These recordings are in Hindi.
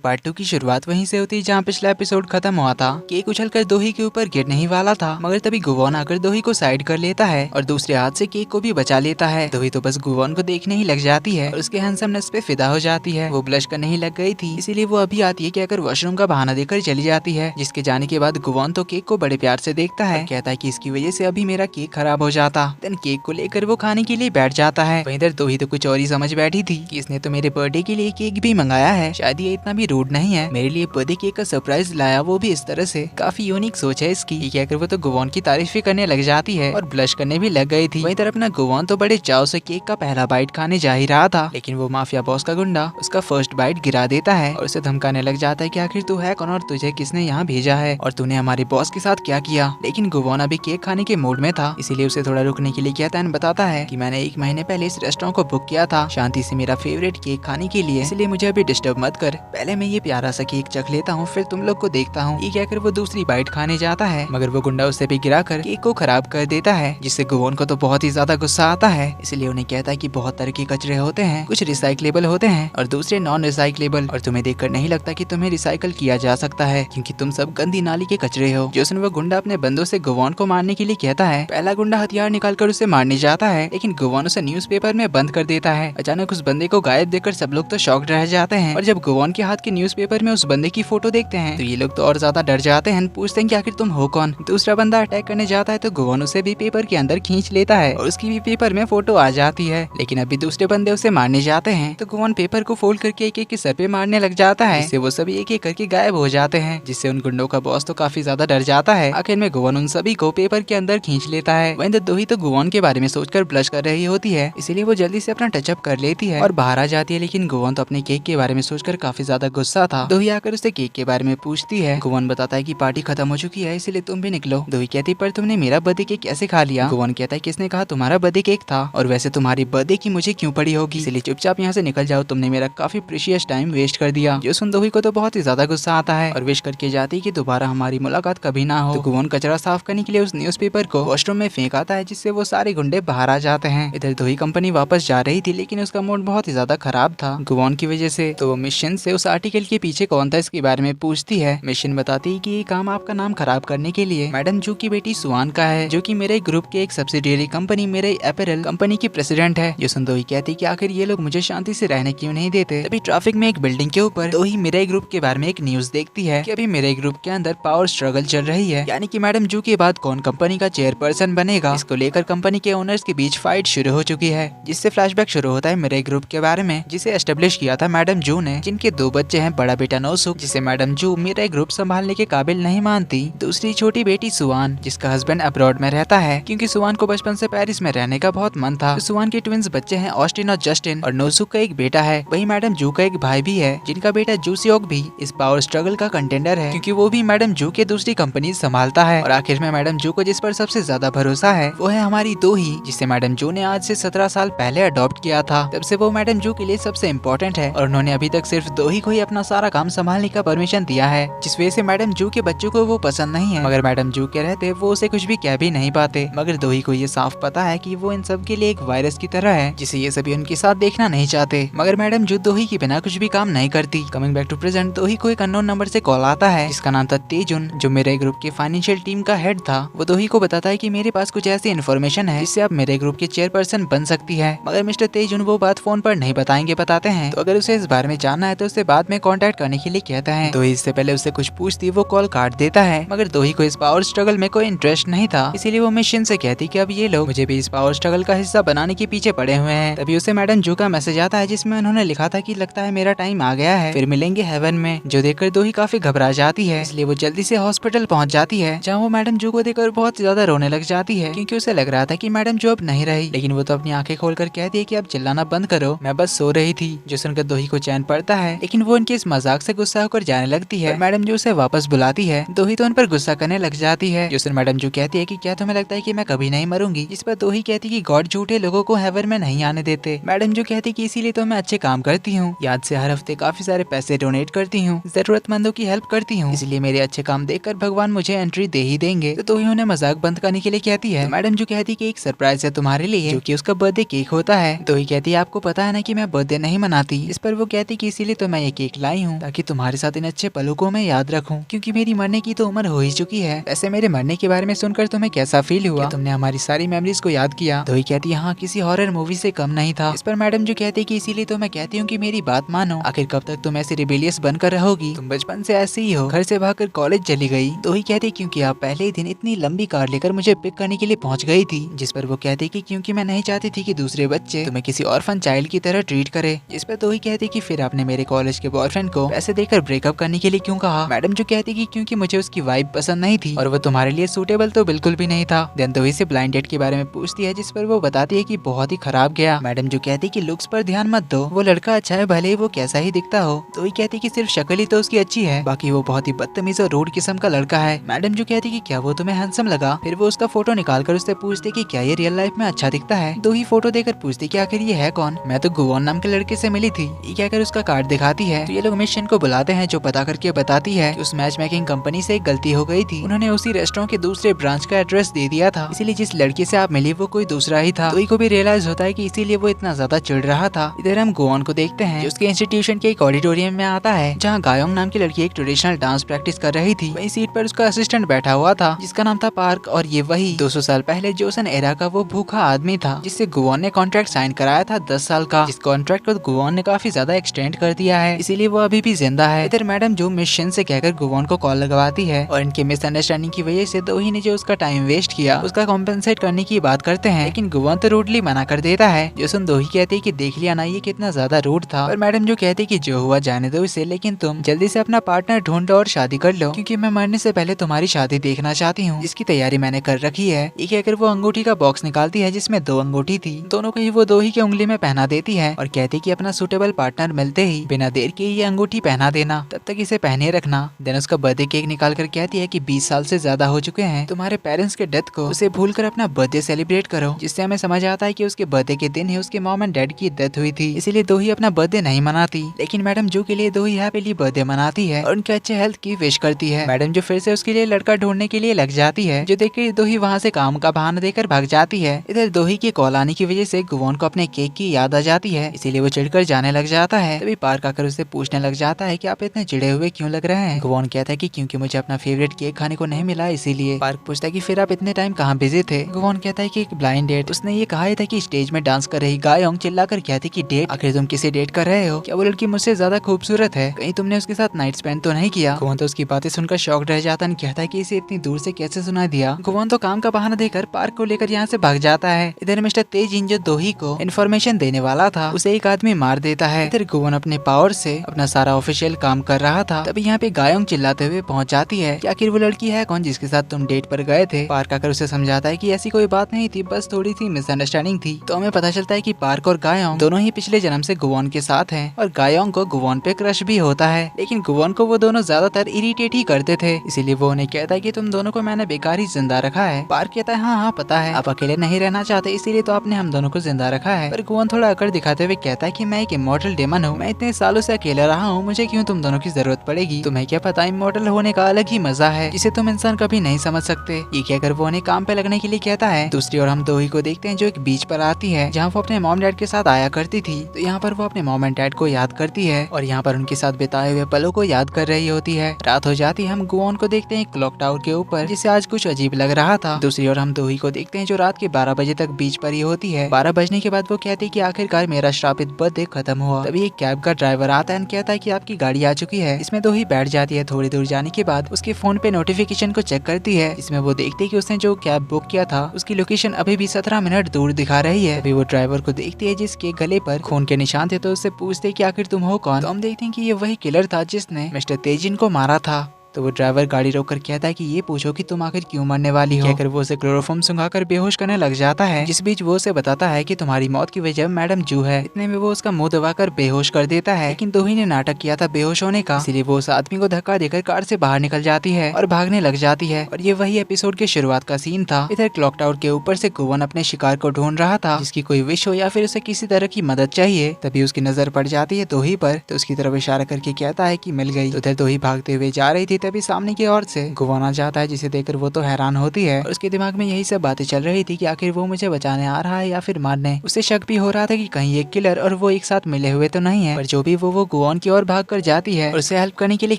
पार्ट 2 की शुरुआत वहीं से होती है जहाँ पिछला एपिसोड खत्म हुआ था। केक उछलकर दोही के ऊपर गिरने ही वाला था, मगर तभी गुवॉन आकर दोही को साइड कर लेता है और दूसरे हाथ से केक को भी बचा लेता है। दोही तो बस गुवॉन को देखने ही लग जाती है और उसके हैंडसमनेस पे फिदा हो जाती है। वो ब्लश करने ही लग गई थी, इसीलिए वो अभी आती है कि अगर वॉशरूम का बहाना देकर चली जाती है। जिसके जाने के बाद गुवॉन तो केक को बड़े प्यार से देखता है, कहता है कि इसकी वजह से अभी मेरा केक खराब हो जाता। देन केक को लेकर वो खाने के लिए बैठ जाता है। वहीं इधर दोही तो कुछ और ही समझ बैठी थी कि इसने तो मेरे बर्थडे के लिए केक भी मंगाया है, शायद ये इतना भी रूड नहीं है, मेरे लिए बर्थडे केक का सरप्राइज लाया, वो भी इस तरह से। काफी यूनिक सोच है इसकी। ये कहकर वो तो गुवॉन की तारीफ भी करने लग जाती है और ब्लश करने भी लग गई थी। वहीं तरफ अपना गुवॉन तो बड़े चाव से केक का पहला बाइट खाने जा ही रहा था, लेकिन वो माफिया बॉस का गुंडा उसका फर्स्ट बाइट गिरा देता है और उसे धमकाने लग जाता है कि आखिर तू है कौन और तुझे किसने यहाँ भेजा है और तूने हमारे बॉस के साथ क्या किया। लेकिन गुवॉन अभी केक खाने के मूड में था, इसीलिए उसे थोड़ा रुकने के लिए कहता है, बताता है कि मैंने 1 महीने पहले इस रेस्टोरेंट को बुक किया था शांति से मेरा फेवरेट केक खाने के लिए, इसलिए मुझे अभी डिस्टर्ब मत कर, पहले मैं ये प्यारा सा केक चख लेता हूँ फिर तुम लोग को देखता हूँ। ये कहकर वो दूसरी बाइट खाने जाता है, मगर वो गुंडा उसे भी गिराकर केक को खराब कर देता है, जिससे गुवॉन को तो बहुत ही ज्यादा गुस्सा आता है। इसलिए उन्हें कहता है कि बहुत तरह के कचरे होते हैं, कुछ रिसाइक्लेबल होते हैं और दूसरे नॉन रिसाइक्लेबल, और तुम्हें देखकर नहीं लगता कि तुम्हें रिसाइकल किया जा सकता है क्योंकि तुम सब गंदी नाली के कचरे हो। जो सुन वो गुंडा अपने बंदों से गुवॉन को मारने के लिए कहता है। पहला गुंडा हथियार निकालकर उसे मारने जाता है, लेकिन गुवॉन उसे न्यूज़पेपर में बंद कर देता है। अचानक उस बंदे को गायब देखकर सब लोग तो शॉक्ड रह जाते हैं और जब गुवॉन के हाथ के न्यूज़पेपर में उस बंदे की फोटो देखते हैं तो ये लोग तो और ज्यादा डर जाते हैं, पूछते हैं कि आखिर तुम हो कौन। दूसरा बंदा अटैक करने जाता है तो गुवॉन उसे भी पेपर के अंदर खींच लेता है और उसकी भी पेपर में फोटो आ जाती है। लेकिन अभी दूसरे बंदे उसे मारने जाते हैं तो गुवॉन पेपर को फोल्ड करके एक एक के सर पे मारने लग जाता है, जिससे वो सभी एक एक करके गायब हो जाते हैं, जिससे उन गुंडों का बॉस तो काफी ज्यादा डर जाता है। आखिर में गुवॉन उन सभी को पेपर के अंदर खींच लेता है। वहीं दोही तो गुवॉन के बारे में सोचकर ब्लश कर रही होती है, इसीलिए वो जल्दी से अपना टचअप कर लेती है और बाहर आ जाती है। लेकिन गुवॉन तो अपने केक के बारे में सोचकर काफी ज्यादा गुस्सा था। दोही आकर उससे केक के बारे में पूछती है। गुवॉन बताता है कि पार्टी खत्म हो चुकी है, इसलिए तुम भी निकलो। दोही कहती पर तुमने मेरा बर्थडे केक कैसे खा लिया। गुवॉन कहता है किसने कहा तुम्हारा बर्थडे केक था, और वैसे तुम्हारी बर्थडे की मुझे क्यों पड़ी होगी, इसलिए चुपचाप यहाँ से निकल जाओ, तुमने मेरा काफी प्रीशियस टाइम वेस्ट कर दिया। जो सुन दोही को तो बहुत ही ज्यादा गुस्सा आता है और विश करके जाती है कि दोबारा हमारी मुलाकात कभी ना हो। तो गुवॉन कचरा साफ करने के लिए उस न्यूज़पेपर को वॉशरूम में फेंक आता है, जिससे वो सारे गुंडे बाहर आ जाते हैं। इधर दोही कंपनी वापस जा रही थी, लेकिन उसका मूड बहुत ही ज्यादा खराब था गुवॉन की वजह से। तो वो मिशन से उस आर्टिकल के पीछे कौन था इसके बारे में पूछती है। मिशन बताती है कि ये काम आपका नाम खराब करने के लिए मैडम जू की बेटी सुआन का है, जो कि मेरे ग्रुप के एक सब्सिडियरी कंपनी मेरे अपैरल कंपनी की प्रेसिडेंट है। जो सुन दोही कहती कि आखिर ये लोग मुझे शांति से रहने क्यों नहीं देते। तभी ट्रैफिक में एक बिल्डिंग के ऊपर दोही मेरे ग्रुप के बारे में एक न्यूज देखती है कि अभी मेरे ग्रुप के अंदर पावर स्ट्रगल चल रही है, यानी कि मैडम जू के बाद कौन कंपनी का चेयरपर्सन बनेगा। इसको लेकर कंपनी के ओनर्स के बीच फाइट शुरू हो चुकी है, जिससे फ्लैशबैक शुरू होता है मेरे ग्रुप के बारे में, जिसे एस्टेब्लिश किया था मैडम जू ने, जिनके 2 बच्चे हैं। बड़ा बेटा नोसुक, जिसे मैडम जू मेरा ग्रुप संभालने के काबिल नहीं मानती। दूसरी छोटी बेटी सुआन, जिसका हस्बैंड अब्रॉड में रहता है, क्योंकि सुआन को बचपन से पेरिस में रहने का बहुत मन था। तो सुआन के ट्विंस बच्चे हैं ऑस्टिन और जस्टिन, और नोसुक का एक बेटा है। वही मैडम जू का एक भाई भी है, जिनका बेटा जूसियोक भी इस पावर स्ट्रगल का कंटेंडर है, क्योंकि वो भी मैडम जू के दूसरी कंपनी संभालता है। और आखिर में मैडम जू को जिस पर सबसे ज्यादा भरोसा है वो है हमारी दोही, जिसे मैडम जू ने आज से 17 साल पहले अडॉप्ट किया था। तब से वो मैडम जू के लिए सबसे इम्पोर्टेंट है और उन्होंने अभी तक सिर्फ दोही को ही अपना सारा काम संभालने का परमिशन दिया है, जिस वजह से मैडम जू के बच्चों को वो पसंद नहीं है। मगर मैडम जू के रहते वो उसे कुछ भी कह भी नहीं पाते, मगर दोही को ये साफ पता है कि वो इन सब के लिए एक वायरस की तरह है, जिसे ये सभी उनके साथ देखना नहीं चाहते। मगर मैडम जू दोही के बिना कुछ भी काम नहीं करती। कमिंग बैक टू प्रेजेंट, दोही को एक अननोन नंबर से कॉल आता है, जिसका नाम था तेजुन, जो मेरे ग्रुप के फाइनेंशियल टीम का हेड था। वो दोही को बताता है कि मेरे पास कुछ ऐसी इन्फॉर्मेशन है जिससे आप मेरे ग्रुप के चेयरपर्सन बन सकती है, मगर मिस्टर तेजुन वो बात फोन पर नहीं बताएंगे बताते हैं। तो अगर उसे इस बारे में जानना है तो उसे बाद में कांटेक्ट करने के लिए कहता है। दोही इससे पहले उससे कुछ पूछती वो कॉल काट देता है, मगर दोही को इस पावर स्ट्रगल में कोई इंटरेस्ट नहीं था, इसीलिए वो मिशन से कहती कि अब ये लोग मुझे भी इस पावर स्ट्रगल का हिस्सा बनाने के पीछे पड़े हुए हैं। तभी उसे मैडम जू का मैसेज आता है, जिसमें उन्होंने लिखा था कि लगता है मेरा टाइम आ गया है, फिर मिलेंगे हेवन में। जो देखकर दोही काफी घबरा जाती है, इसलिए वो जल्दी से हॉस्पिटल पहुंच जाती है, जहाँ वो मैडम जू को देखकर बहुत ज्यादा रोने लग जाती है, क्योंकि उसे लग रहा था कि मैडम जू अब नहीं रही। लेकिन वो तो अपनी आंखें खोलकर कहती है कि अब चिल्लाना बंद करो, मैं बस सो रही थी। जो सुनकर दोही को चैन पड़ता है, लेकिन वो उनके इस मजाक से गुस्सा होकर जाने लगती है। मैडम जू उसे वापस बुलाती है, दोही तो उन पर गुस्सा करने लग जाती है। जो सुन मैडम जू कहती है कि क्या तुम्हें लगता है कि मैं कभी नहीं मरूंगी, जिस पर दोही कहती कि गॉड झूठे लोगों को हेवन में नहीं आने देते। मैडम जू कहती कि इसीलिए तो मैं अच्छे काम करती हूँ, याद से हर हफ्ते काफी सारे पैसे डोनेट करती हूँ, जरूरतमंदों की हेल्प करती हूँ, इसलिए मेरे अच्छे काम देखकर भगवान मुझे एंट्री दे ही देंगे। तो दोही उन्हें मजाक बंद करने के लिए कहती है। मैडम जू कहती कि एक सरप्राइज है तुम्हारे लिए, जो कि उसका बर्थडे केक होता है। दोही कहती है आपको पता है ना कि मैं बर्थडे नहीं मनाती। इस पर वो कहती कि इसीलिए तो मैं ये केक केक लाई हूँ ताकि तुम्हारे साथ इन अच्छे पलों को मैं याद रखूं, क्योंकि मेरी मरने की तो उम्र हो ही चुकी है। वैसे मेरे मरने के बारे में सुनकर तुम्हें कैसा फील हुआ? तुमने हमारी सारी मेमोरीज को याद किया? दोही कहती हाँ, किसी हॉरर मूवी से कम नहीं था। इस पर मैडम जो कहती कि इसीलिए तो मैं कहती हूँ कि मेरी बात मानो। आखिर कब तक तुम ऐसी रिबेलियस बनकर रहोगी? तुम बचपन से ऐसे ही हो। घर से भागकर कॉलेज चली गई। दोही कहती क्योंकि आप पहले ही दिन इतनी लंबी कार लेकर मुझे पिक करने के लिए पहुंच गई थी। जिस पर वो कहती कि क्योंकि मैं नहीं चाहती थी कि दूसरे बच्चे तुम्हें किसी ऑर्फन चाइल्ड की तरह ट्रीट करे। जिस पर दोही कहती कि फिर आपने मेरे कॉलेज के बॉयफ्रेंड को पैसे देकर ब्रेकअप करने के लिए क्यों कहा? मैडम जो कहती कि क्योंकि मुझे उसकी वाइब पसंद नहीं थी और वो तुम्हारे लिए सूटेबल तो बिल्कुल भी नहीं था। देन दोही से ब्लाइंड डेट के बारे में पूछती है, जिस पर वो बताती है कि बहुत ही खराब गया। मैडम जो कहती कि लुक्स पर ध्यान मत दो, वो लड़का अच्छा है भले ही वो कैसा ही दिखता हो। दोही कहती कि सिर्फ शक्ल ही तो उसकी अच्छी है, बाकी वो बहुत ही बदतमीज और रूड किस्म का लड़का है। मैडम जो कहती कि क्या वो तुम्हें हैंडसम लगा? फिर वो उसका फोटो निकाल कर उससे पूछती कि क्या ये रियल लाइफ में अच्छा दिखता है? दोही फोटो देकर पूछती कि आखिर ये है कौन? मैं तो गुवोन नाम के लड़के से मिली थी, ये कहकर उसका कार्ड दिखाती है। तो ये लोग मिशन को बुलाते हैं, जो पता करके बताती है कि उस मैच मेकिंग कंपनी से एक गलती हो गई थी। उन्होंने उसी रेस्टोरेंट के दूसरे ब्रांच का एड्रेस दे दिया था, इसीलिए जिस लड़के से आप मिली वो कोई दूसरा ही था। दोही को भी रियलाइज होता है कि इसीलिए वो इतना ज्यादा चिढ़ रहा था। इधर हम गुवोन को देखते हैं, जो उसके इंस्टीट्यूशन के एक ऑडिटोरियम में आता है, जहाँ गायोंग नाम की लड़की एक ट्रेडिशनल डांस प्रैक्टिस कर रही थी। वही सीट पर उसका असिस्टेंट बैठा हुआ था, जिसका नाम था पार्क, और ये वही 200 साल पहले जोसन एरा का वो भूखा आदमी था, जिससे गुवोन ने कॉन्ट्रैक्ट साइन कराया था 10 साल का। इस कॉन्ट्रैक्ट को गुवोन ने काफी ज्यादा एक्सटेंड कर दिया है, इसीलिए वो अभी भी जिंदा है। इधर मैडम जो मिशन से कहकर गुवोन को कॉल लगवाती है, और इनके मिसअंडरस्टैंडिंग की वजह से दोही ने जो उसका टाइम वेस्ट किया उसका कॉम्पेंसेट करने की बात करते हैं, लेकिन गुवोन तो रूडली मना कर देता है। जोसन दोही कहती है कि देख लिया ना, ये कितना ज्यादा रूड था। पर मैडम जो कहती है कि जो हुआ जाने दो इसे, लेकिन तुम जल्दी से अपना पार्टनर ढूंढो और शादी कर लो, क्योंकि मैं मरने से पहले तुम्हारी शादी देखना चाहती हूँ, जिसकी तैयारी मैंने कर रखी है। ये कहकर वो अंगूठी का बॉक्स निकालती है, जिसमें 2 अंगूठी थी। दोनों को ही वो दोही की उंगली में पहना देती है और कहती कि अपना सुटेबल पार्टनर मिलते ही बिना देर के ये अंगूठी पहना देना, तब तक इसे पहने रखना। देन उसका बर्थडे केक निकाल कर कहती है कि 20 साल से ज्यादा हो चुके हैं तुम्हारे पेरेंट्स के डेथ को, उसे भूल कर अपना बर्थडे सेलिब्रेट करो। जिससे हमें समझ आता है कि उसके बर्थडे के दिन ही उसके मॉम एंड डैड की डेथ हुई थी, इसीलिए दोही अपना बर्थडे नहीं मनाती। लेकिन मैडम जो के लिए दोही हैप्पीली बर्थडे मनाती है और उनके अच्छे हेल्थ की विश करती है। मैडम जो फिर से उसके लिए लड़का ढूंढने के लिए लग जाती है, जो देखकर दोही वहाँ से काम का बहाना देकर भाग जाती है। इधर दोही की कॉल आने की वजह से गुवोन को अपने केक की याद आ जाती है, इसीलिए वो चिढ़कर जाने लग जाता है। तभी पार्क आकर उससे पूछने लग जाता है कि आप इतने चिढ़े हुए क्यों लग रहे हैं? गुवोन कहता है कि क्योंकि मुझे अपना फेवरेट केक खाने को नहीं मिला इसीलिए। पार्क पूछता है कि फिर आप इतने टाइम कहाँ बिजी थे? गुवोन कहता है कि एक ब्लाइंड डेट। उसने ये कहा था कि स्टेज में डांस कर रही गायोंग चिल्लाकर कहती कि डेट? आखिर तुम किसे डेट कर रहे हो? क्या वो लड़की मुझसे ज्यादा खूबसूरत है? कहीं तुमने उसके साथ नाइट स्पेंड तो नहीं किया? गुवोन तो उसकी बातें सुनकर शॉक्ड रह जाता है, कहता है कि इसे इतनी दूर से कैसे सुना दिया? गुवोन तो काम का बहाना देकर पार्क को लेकर यहाँ से भाग जाता है। इधर मिस्टर तेजिन जो दोही को इन्फॉर्मेशन देने वाला था, उसे एक आदमी मार देता है। इधर गुवोन अपने पावर से अपना सारा ऑफिशियल काम कर रहा था, तभी यहाँ पे गायोंग चिल्लाते हुए पहुंच जाती है कि आखिर वो लड़की है कौन जिसके साथ तुम डेट पर गए थे? पार्क आकर उसे समझाता है कि ऐसी कोई बात नहीं थी, बस थोड़ी सी मिसअंडरस्टैंडिंग थी। तो हमें पता चलता है कि पार्क और गायोंग दोनों ही पिछले जन्म से गुवोन के साथ हैं और गायोंग को गुवोन पे क्रश भी होता है, लेकिन गुवोन को वो दोनों ज्यादातर इरिटेट ही करते थे, इसीलिए वो उन्हें कहता है कि तुम दोनों को मैंने बेकार ही जिंदा रखा है। पार्क कहता है हाँ पता है, आप अकेले नहीं रहना चाहते इसीलिए तो आपने हम दोनों को जिंदा रखा है। पर गुवोन थोड़ा अकड़ दिखाते हुए कहता है कि मैं एक इमॉर्टल डेमन हूँ, मैं इतने सालों से अकेला रहा हूँ, मुझे क्यों तुम दोनों की जरूरत पड़ेगी? तुम्हें क्या पता इमॉर्टल होने का अलग ही मजा है, जिसे तुम इंसान कभी नहीं समझ सकते। ये कहकर वो उन्हें काम पे लगने के लिए कहता है। दूसरी ओर हम दोही को देखते हैं, जो एक बीच पर आती है जहाँ वो अपने मॉम डैड के साथ आया करती थी। तो यहाँ पर वो अपने मॉम एंड डैड को याद करती है और यहाँ पर उनके साथ बिताए हुए पलों को याद कर रही होती है। रात हो जाती है, हम गुवोन को देखते हैं क्लॉक टावर के ऊपर, जिसे आज कुछ अजीब लग रहा था। दूसरी ओर हम दोही को देखते हैं, जो रात के 12 बजे तक बीच पर ही होती है। 12 बजने के बाद वो कहती है कि आखिरकार मेरा श्रापित बर्थडे खत्म हुआ। तभी एक कैब का ड्राइवर आता है और कहता है कि आपकी गाड़ी आ चुकी है। इसमें दोही बैठ जाती है। थोड़ी दूर जाने के बाद उसके फोन पे नोटिफिकेशन को चेक करती है, इसमें वो देखती है कि उसने जो कैब बुक किया था उसकी लोकेशन अभी भी 17 मिनट दूर दिखा रही है। अभी वो ड्राइवर को देखती है जिसके गले पर खून के निशान थे, तो उससे पूछते हैं कि आखिर तुम हो कौन? तो हम देखते हैं कि ये वही किलर था जिसने मिस्टर तेजिन को मारा था। तो वो ड्राइवर गाड़ी रोककर कहता है कि ये पूछो कि तुम आखिर क्यों मरने वाली हो? कहकर वो उसे क्लोरोफॉर्म सुंघाकर बेहोश करने लग जाता है। जिस बीच वो उसे बताता है कि तुम्हारी मौत की वजह मैडम जू है। इतने में वो उसका मुंह दबाकर बेहोश कर देता है, लेकिन दोही ने नाटक किया था बेहोश होने का, इसलिए वो उस आदमी को धक्का देकर कार से बाहर निकल जाती है और भागने लग जाती है। और ये वही एपिसोड के शुरुआत का सीन था। इधर क्लॉक टावर के ऊपर से गुवोन अपने शिकार को ढूंढ रहा था, जिसकी कोई विश हो या फिर उसे किसी तरह की मदद चाहिए। तभी उसकी नजर पड़ जाती है दोही पर, तो उसकी तरफ इशारा करके कहता है कि मिल गई। तो उधर दोही भागते हुए जा रही थी, तभी सामने की ओर से गुवान आ जाता है, जिसे देखकर वो तो हैरान होती है और उसके दिमाग में यही सब बातें चल रही थी कि आखिर वो मुझे बचाने आ रहा है या फिर मारने। उसे शक भी हो रहा था कि कहीं एक किलर और वो एक साथ मिले हुए तो नहीं है। पर जो भी वो गुवान की ओर भाग कर जाती है और उसे हेल्प करने के लिए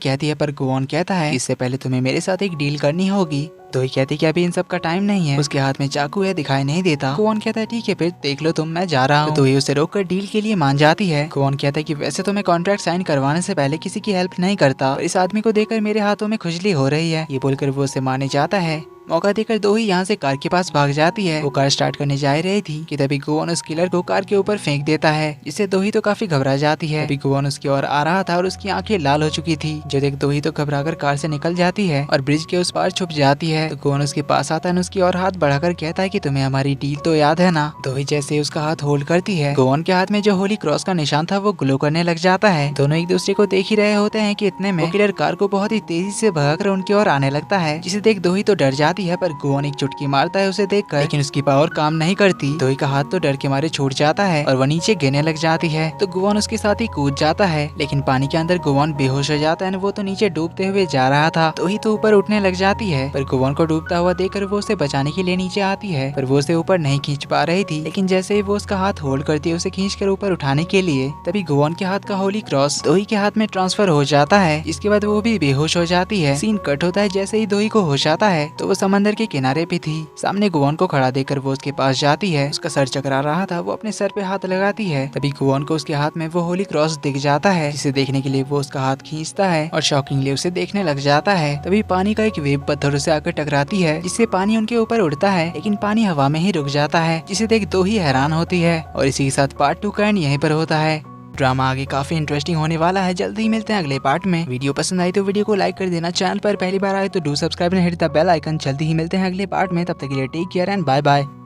कहती है, पर गुवान कहता है इससे पहले तुम्हें मेरे साथ एक डील करनी होगी। दोही कहती कि अभी इन सब का टाइम नहीं है। उसके हाथ में चाकू है, दिखाई नहीं देता। गुवान कहता है ठीक है फिर देख लो तुम, मैं जा रहा हूँ। दोही उसे रोककर डील के लिए मान जाती है। गुवान कहता है कि वैसे तो मैं कॉन्ट्रैक्ट साइन करवाने से पहले किसी की हेल्प नहीं करता, पर इस आदमी को देखकर मेरे हाथों में खुजली हो रही है। ये बोलकर वो उसे मारने जाता है। मौका देकर दोही यहाँ से कार के पास भाग जाती है। वो कार स्टार्ट करने जा रही थी कि तभी गुवान उस किलर को कार के ऊपर फेंक देता है, जिससे दोही तो काफी घबरा जाती है। तभी गुवान उसकी ओर आ रहा था और उसकी आंखें लाल हो चुकी थी। जो देख दोही तो घबराकर कार से निकल जाती है और ब्रिज के उस पार छुप जाती है। तो गुवान उसके पास आता है और उसकी ओर हाथ बढ़ाकर कहता है कि तुम्हें हमारी डील तो याद है ना। दोही जैसे उसका हाथ होल्ड करती है, गुवान के हाथ में जो होली क्रॉस का निशान था वो ग्लो करने लग जाता है। दोनों एक दूसरे को देख ही रहे होते हैं कि इतने में वो किलर कार को बहुत ही तेजी से भगाकर उनकी ओर आने लगता है, जिसे देख दोही तो डर जाती है। पर गुवान एक चुटकी मारता है उसे देखकर, लेकिन उसकी पावर काम नहीं करती। दोही का हाथ तो डर के मारे छूट जाता है और वो नीचे गिरने लग जाती है। तो गुवान उसके साथ ही कूद जाता है, लेकिन पानी के अंदर गुवान बेहोश हो जाता है। वो तो नीचे डूबते हुए जा रहा था। दोही तो ऊपर उठने लग जाती है, पर गुवान को डूबता हुआ देखकर वो उसे बचाने के लिए नीचे आती है, पर वो उसे ऊपर नहीं खींच पा रही थी। लेकिन जैसे ही वो उसका हाथ होल्ड करती है उसे खींचकर ऊपर उठाने के लिए, तभी गुवान के हाथ का होली क्रॉस दोही के हाथ में ट्रांसफर हो जाता है। इसके बाद वो भी बेहोश हो जाती है। सीन कट होता है। जैसे ही दोही को होश आता है तो वो समंदर के किनारे पे थी। सामने गुवान को खड़ा देखकर वो उसके पास जाती है। उसका सर चकरा रहा था। वो अपने सर पे हाथ लगाती है। तभी गुवान को उसके हाथ में वो होली क्रॉस दिख जाता है, जिसे देखने के लिए वो उसका हाथ खींचता है और शॉकिंगली उसे देखने लग जाता है। तभी पानी का एक वेव पत्थरों से आकर टकराती है, जिससे पानी उनके ऊपर उड़ता है, लेकिन पानी हवा में ही रुक जाता है, जिसे देख दोही हैरान होती है। और इसी के साथ पार्ट 2 का एंड यहीं पर होता है। ड्रामा आगे काफी इंटरेस्टिंग होने वाला है। जल्दी ही मिलते हैं अगले पार्ट में। वीडियो पसंद आई तो वीडियो को लाइक कर देना। चैनल पर पहली बार आए तो do subscribe and hit the bell icon. जल्दी ही मिलते हैं अगले पार्ट में। तब तक के लिए take care and bye bye.